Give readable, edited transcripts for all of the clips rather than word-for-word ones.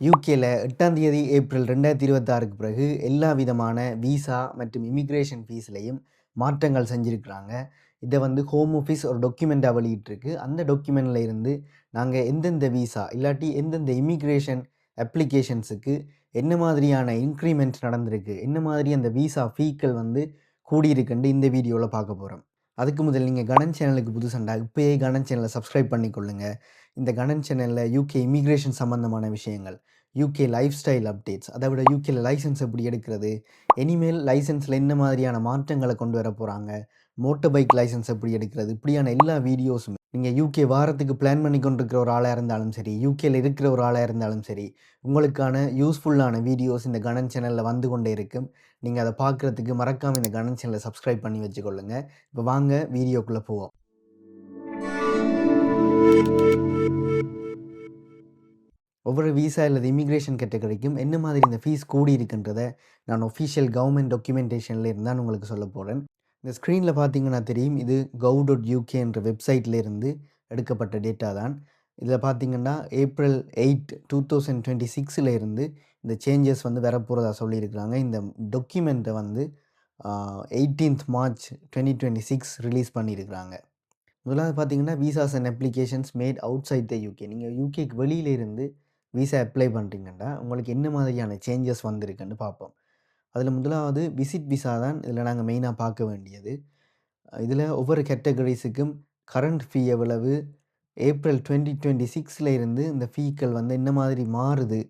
யூகேல 8ஆம் தேதி ஏப்ரல் 2026க்கு பிறகு எல்லா விதமான விசா மற்றும் இமிகிரேஷன் ஃபீஸ்லயும் மாற்றங்கள் செஞ்சிருக்கிறாங்க. இத வந்து ஹோம் ஆஃபீஸ் ஒரு டாக்குமெண்ட்டா வெளியிட்டிருக்கு. அந்த டாக்குமெண்ட்ல இருந்து நாங்க எந்தெந்த விசா இல்லாட்டி எந்தெந்த இமிகிரேஷன் அப்ளிகேஷன்ஸுக்கு என்ன மாதிரியான இன்கிரிமெண்ட் நடந்திருக்கு, என்ன மாதிரி அந்த விசா ஃபீக்கள் வந்து கூடியிருக்குன்னு இந்த வீடியோல பார்க்க போறோம். அதுக்கு முதல் நீங்க கணன் சேனலுக்கு புதுசுண்டா இப்பயே கணன் சேனலை சப்ஸ்கிரைப் பண்ணிக்கொள்ளுங்க. இந்த கணன் சேனல்ல யூகே இமிகிரேஷன் சம்பந்தமான விஷயங்கள், யூகே லைஃப் ஸ்டைல் அப்டேட்ஸ், அதை விட யூகேல லைசன்ஸ் எப்படி எடுக்கிறது, இனிமேல் லைசன்ஸில் என்ன மாதிரியான மாற்றங்களை கொண்டு வர போகிறாங்க, மோட்டர் பைக் லைசன்ஸ் எப்படி எடுக்கிறது, இப்படியான எல்லா வீடியோஸுமே நீங்கள் யூகே வாரத்துக்கு பிளான் பண்ணி கொண்டிருக்கிற ஒரு ஆளாக இருந்தாலும் சரி, யூகேல இருக்கிற ஒரு ஆளாக இருந்தாலும் சரி, உங்களுக்கான யூஸ்ஃபுல்லான வீடியோஸ் இந்த கணன் சேனலில் வந்து கொண்டே இருக்கும். நீங்கள் அதை பார்க்குறதுக்கு மறக்காமல் இந்த கணன் சேனலை சப்ஸ்கிரைப் பண்ணி வச்சுக்கொள்ளுங்க. இப்போ வாங்க வீடியோக்குள்ளே போவோம். ஒவ்வொரு விசா அல்லது இமிகிரேஷன் கேட்டகரிக்கும் என்ன மாதிரி இந்த ஃபீஸ் கூடி இருக்குன்றதை நான் ஒஃபிஷியல் கவர்மெண்ட் டாக்குமெண்டேஷனில் இருந்தால் உங்களுக்கு சொல்ல போகிறேன். இந்த ஸ்க்ரீனில் பார்த்தீங்கன்னா தெரியும், இது gov.uk என்ற வெப்சைட்டில் இருந்து எடுக்கப்பட்ட டேட்டா தான். இதில் பார்த்தீங்கன்னா ஏப்ரல் 8, 2026 இருந்து இந்த சேஞ்சஸ் வந்து வரப்போகிறதா சொல்லியிருக்கிறாங்க. இந்த டாக்குமெண்ட்டை வந்து 18th March 2026 ரிலீஸ் பண்ணியிருக்கிறாங்க. முதலாவது பார்த்தீங்கன்னா, visas and applications made outside the UK. நீங்கள் யூகேக்கு வெளியில இருந்து விசா அப்ளை பண்ணுறீங்கன்னா, உங்களுக்கு என்ன மாதிரியான சேஞ்சஸ் வந்திருக்குன்னு பார்ப்போம். அதில் முதலாவது விசிட் விசா தான் இதில் நாங்கள் மெயினாக பார்க்க வேண்டியது. இதில் ஒவ்வொரு கேட்டகரிஸுக்கும் கரண்ட் ஃபீ எவ்வளவு, ஏப்ரல் 2026 இருந்து இந்த ஃபீக்கள் வந்து என்ன மாதிரி மாறுது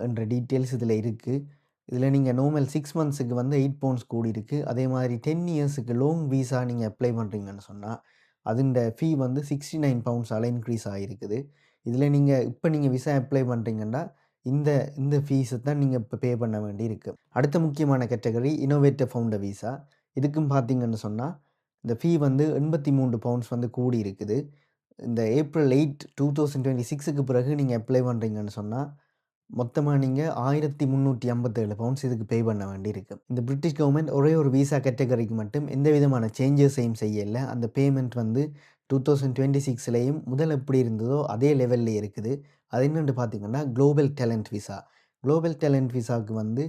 என்ற டீட்டெயில்ஸ் இதில் இருக்குது. இதில் நீங்கள் நார்மல் 6 மந்த்ஸுக்கு வந்து 8 பவுண்ட்ஸ் கூடியிருக்கு. அதே மாதிரி 10 இயர்ஸுக்கு லாங் விசா நீங்கள் அப்ளை பண்ணுறீங்கன்னு சொன்னால் அதுண்ட ஃபீ வந்து 69 பவுண்ட்ஸால் இன்க்ரீஸ் ஆகிருக்குது. இதில் நீங்கள் இப்போ விசா அப்ளை பண்ணுறீங்கன்னா இந்த இந்த ஃபீஸை தான் நீங்கள் இப்போ பே பண்ண வேண்டியிருக்கு. அடுத்த முக்கியமான கேட்டகரி இன்னோவேட்டிவ் ஃபவுண்டர் விசா. இதுக்கும் பார்த்தீங்கன்னு சொன்னால் இந்த ஃபீ வந்து 83 பவுண்ட்ஸ் வந்து கூடி இருக்குது. இந்த ஏப்ரல் 8, 2026க்கு பிறகு நீங்கள் அப்ளை பண்ணுறீங்கன்னு சொன்னால் மொத்தமாக நீங்கள் 1357 பவுண்ட்ஸ் இதுக்கு பே பண்ண வேண்டியிருக்கு. இந்த பிரிட்டிஷ் கவர்மெண்ட் ஒரே ஒரு விசா கேட்டகரிக்கு மட்டும் எந்த விதமான சேஞ்சஸையும் செய்யலை. அந்த பேமெண்ட் வந்து 2026லேயும் முதல் எப்படி இருந்ததோ அதே லெவலில் இருக்குது. அது என்னென்னு பார்த்தீங்கன்னா global talent visa. Global talent விசாவுக்கு வந்து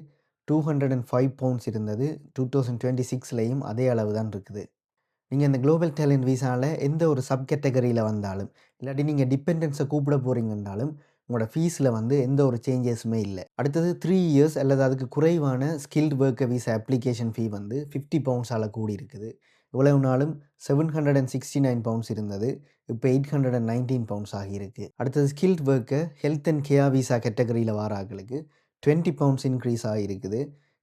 205 பவுண்ட்ஸ் இருந்தது. 2026லேயும் அதே அளவு தான் இருக்குது. நீங்கள் இந்த குளோபல் டேலண்ட் விசாவில் எந்த ஒரு சப் கேட்டகரியில் வந்தாலும் இல்லாட்டி நீங்கள் டிபெண்டன்ஸை கூப்பிட போகிறீங்கன்னாலும் உங்களோட ஃபீஸில் வந்து எந்த ஒரு சேஞ்சஸுமே இல்லை. அடுத்தது 3 இயர்ஸ் அல்லது அதுக்கு குறைவான ஸ்கில்டு ஒர்க்கர் விசா அப்ளிகேஷன் ஃபீ வந்து 50 பவுண்ட்ஸால் கூடி இருக்குது. இவ்வளவு நாளும் 769 பவுண்ட்ஸ் இருந்தது, இப்போ 819 பவுண்ட்ஸ் ஆகியிருக்கு. அடுத்தது skilled worker health and care visa கேட்டகரியில் வாராக்களுக்கு 20 பவுண்ட்ஸ் இன்க்ரீஸ் ஆகியிருக்குது.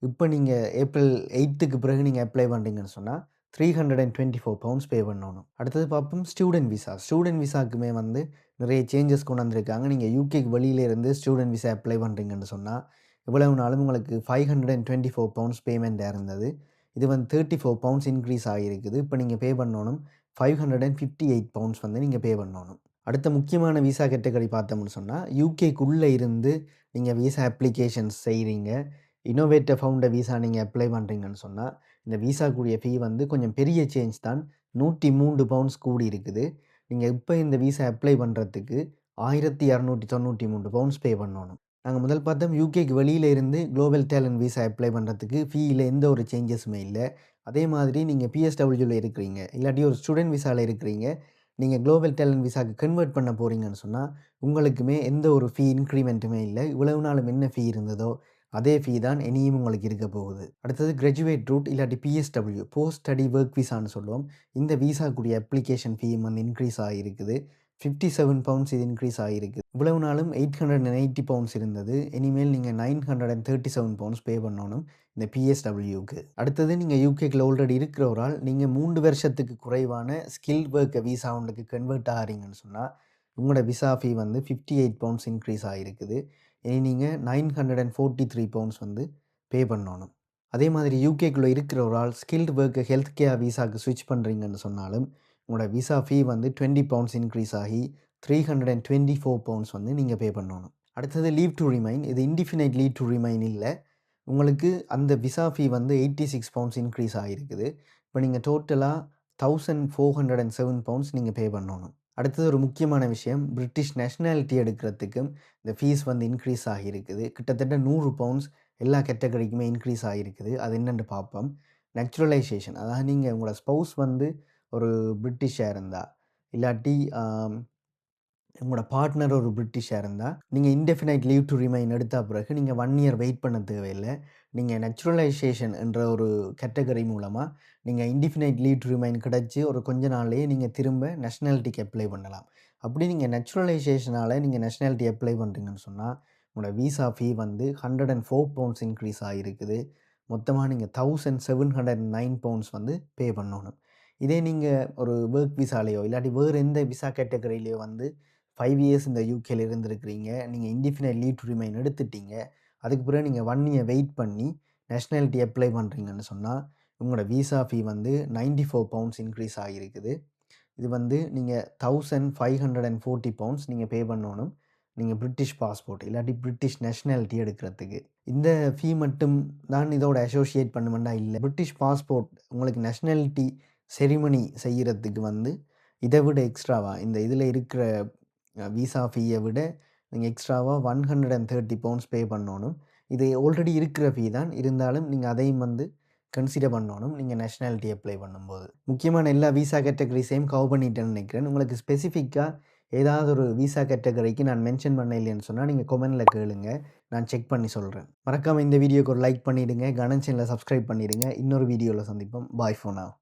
இப்போ நீங்கள் ஏப்ரல் 8க்கு பிறகு நீங்கள் அப்ளை பண்ணுறீங்கன்னு சொன்னால் 324 பவுண்ட்ஸ் பே பண்ணணும். அடுத்தது பார்ப்போம் ஸ்டூடெண்ட் விசா. ஸ்டூடெண்ட் விசாக்குமே வந்து நிறைய சேஞ்சஸ் கொண்டு வந்திருக்காங்க. நீங்கள் யூகேக்கு வெளியிலேருந்து ஸ்டூடெண்ட் விசா அப்ளை பண்ணுறீங்கன்னு சொன்னால் இவ்வளவு நாளும் உங்களுக்கு 524 பவுண்ட்ஸ் பேமெண்ட்டாக இருந்தது. இது வந்து 34 பவுண்ட்ஸ் இன்க்ரீஸ் ஆகியிருக்குது. இப்போ நீங்கள் பே பண்ணணும் 558 பவுண்ட்ஸ் வந்து நீங்கள் பே பண்ணணும். அடுத்த முக்கியமான விசா கேட்டகரி பார்த்தோம்னு சொன்னால் யூகேக்குள்ளே இருந்து நீங்கள் விசா அப்ளிகேஷன்ஸ் செய்கிறீங்க, இன்னோவேட்டிவ் ஃபவுண்டர் விசா நீங்கள் அப்ளை பண்ணுறீங்கன்னு சொன்னால் இந்த விசா கூடிய ஃபீ வந்து கொஞ்சம் பெரிய சேஞ்ச் தான். 103 பவுண்ட்ஸ் கூடி இருக்குது. நீங்கள் இப்போ இந்த விசா அப்ளை பண்ணுறதுக்கு 1293 பவுண்ட்ஸ் பே பண்ணணும். நாங்கள் முதல் பார்த்தோம் யூகேக்கு வெளியில் இருந்து குளோபல் டேலண்ட் விசா அப்ளை பண்ணுறதுக்கு ஃபீயில் எந்த ஒரு சேஞ்சஸுமே இல்லை. அதே மாதிரி நீங்கள் பிஎஸ்டபிள்யூவில் இருக்கிறீங்க இல்லாட்டி ஒரு ஸ்டூடெண்ட் விசாவில் இருக்கிறீங்க, நீங்கள் குளோபல் டேலண்ட் விசாவுக்கு கன்வெர்ட் பண்ண போகிறீங்கன்னு சொன்னால் உங்களுக்குமே எந்த ஒரு ஃபீ இன்க்ரிமெண்ட்டுமே இல்லை. இவ்வளவு நாளும் என்ன ஃபீ இருந்ததோ அதே ஃபீ தான் இனியும் உங்களுக்கு இருக்க போகுது. அடுத்தது கிராஜுவேட் ரூட் இல்லாட்டி பிஎஸ்டபிள்யூ போஸ்ட் ஸ்டடி ஒர்க் விசான்னு சொல்லுவோம். இந்த விசா கூடிய அப்ளிகேஷன் ஃபீ வந்து இன்க்ரீஸ் ஆகியிருக்குது. 57 பவுண்ட்ஸ் இது இன்க்ரீஸ் ஆகிருக்கு. இவ்வளவு நாளும் 880 பவுண்ட்ஸ் இருந்தது. இனிமேல் நீங்கள் 937 பவுண்ட்ஸ் பே பண்ணணும் இந்த பிஎஸ்டபிள்யூக்கு. அடுத்தது நீங்கள் யூகேக்கில் ஆல்ரெடி இருக்கிற ஒரு ஆள், நீங்கள் 3 வருஷத்துக்கு குறைவான ஸ்கில் ஒர்க் விசா ஒன்றுக்கு கன்வெர்ட் ஆகிறீங்கன்னு சொன்னால் உங்களோட விசா ஃபீ வந்து 58 பவுண்ட்ஸ் இன்க்ரீஸ் ஆகிருக்குது. இனி நீங்கள் 943 பவுண்ட்ஸ் வந்து பே பண்ணணும். அதே மாதிரி யூகேக்குள்ளே இருக்கிற ஒரு ஆள் ஸ்கில்டு ஒர்க்கர் ஹெல்த் கேர் விசாவுக்கு ஸ்விட்ச் பண்ணுறீங்கன்னு சொன்னாலும் உங்களோட விசா ஃபீ வந்து 20 பவுண்ட்ஸ் இன்க்ரீஸ் ஆகி 324 பவுண்ட்ஸ் வந்து நீங்கள் பே பண்ணணும். அடுத்தது லீவ் டு ரிமைன். இது இன்டிஃபினைட் லீவ் டு ரிமைன் இல்லை. உங்களுக்கு அந்த விசா ஃபீ வந்து 86 பவுண்ட்ஸ் இன்க்ரீஸ் ஆகிருக்குது. இப்போ நீங்கள் டோட்டலாக 1407 பவுண்ட்ஸ் நீங்கள் பே பண்ணணும். அடுத்தது ஒரு முக்கியமான விஷயம், பிரிட்டிஷ் நேஷனாலிட்டி எடுக்கிறதுக்கும் இந்த ஃபீஸ் வந்து இன்க்ரீஸ் ஆகியிருக்குது. கிட்டத்தட்ட 100 பவுண்ட்ஸ் எல்லா கேட்டகரிக்குமே இன்க்ரீஸ் ஆகியிருக்குது. அது என்னன்னு பார்ப்போம். நேச்சுரலைசேஷன் அதாவது நீங்க உங்களோட ஸ்பௌஸ் வந்து ஒரு பிரிட்டிஷா இருந்தா, இல்லாட்டி உங்களோட பார்ட்னர் ஒரு பிரிட்டிஷா இருந்தா, நீங்க இன்டெஃபினைட் லீவ் டூ ரிமைன் எடுத்த பிறகு நீங்க 1 இயர் வெயிட் பண்ண தேவையில்ல. நீங்க நேச்சுரலைசேஷன் என்ற ஒரு கேட்டகரி மூலமா நீங்க இன்டிஃபினைட் லீவ் டூ ரிமைன் கிடைச்சு ஒரு கொஞ்ச நாள்லயே நீங்க திரும்ப நேஷனாலிட்டிக்கு அப்ளை பண்ணலாம். அப்படி நீங்க நேச்சுரலைசேஷனால நீங்க நேஷனாலிட்டி அப்ளை பண்றீங்கன்னு சொன்னா, உங்களோட விசா ஃபீ வந்து 104 பவுண்ட்ஸ் இன்க்ரீஸ் ஆகியிருக்குது. மொத்தமா நீங்க 1709 பவுண்ட்ஸ் வந்து பே பண்ணணும். இதே நீங்க ஒரு வொர்க் விசாலயோ இல்லாட்டி வேறு எந்த விசா கேட்டகரியிலயோ வந்து 5 இயர்ஸ் இந்த யூகேல இருந்திருக்கிறீங்க. நீங்க இன்டிஃபினைட் லீவ் டூ ரிமைன் எடுத்துட்டீங்க. அதுக்கு பிறகு நீங்க 1 இயர் வெயிட் பண்ணி நேஷனாலிட்டி அப்ளை பண்றீங்கன்னு சொன்னா, உங்களோட விசா ஃபீ வந்து 94 பவுண்ட்ஸ் இன்க்ரீஸ் ஆகியிருக்குது. இது வந்து நீங்க 1540 பவுண்ட்ஸ் நீங்க பே பண்ணணும். நீங்க பிரிட்டிஷ் பாஸ்போர்ட் இல்லாட்டி பிரிட்டிஷ் நேஷனாலிட்டி எடுக்கிறதுக்கு. இந்த ஃபீ மட்டும் தான் இதோட அசோசியேட் பண்ணுமென்டா இல்ல. பிரிட்டிஷ் பாஸ்போர்ட் உங்களுக்கு நேஷனாலிட்டி செரிமனி செய்யறதுக்கு வந்து இத விட எக்ஸ்ட்ராவா இந்த இதில இருக்கிற விசா ஃபீய விட நீங்க எக்ஸ்ட்ராவா 130 பவுண்ட்ஸ் பே பண்ணணும். இது ஆல்ரெடி இருக்கிற ஃபீ தான். இருந்தாலும் நீங்க அதையும் வந்து கன்சிடர் பண்ணணும். நீங்க நேஷனாலிட்டி அப்ளை பண்ணும்போது. முக்கியமான எல்லா விசா கேட்டகரிஸையும் கவர் பண்ணிட்டேன்னு நினைக்கிறேன். உங்களுக்கு ஸ்பெசிஃபிக்கா ஏதாவது ஒரு விசா கேட்டகரிக்கு நான் மென்ஷன் பண்ண இல்லைன்னு சொன்னா, நீங்க கமெண்ட்ல கேளுங்க. நான் செக் பண்ணி சொல்றேன். மறக்காம இந்த வீடியோக்கு ஒரு லைக் பண்ணிடுங்க. கணன் சேனல சப்ஸ்கிரைப் பண்ணிடுங்க. இன்னொரு வீடியோல சந்திப்போம். பாய் ஃபார் நவ்.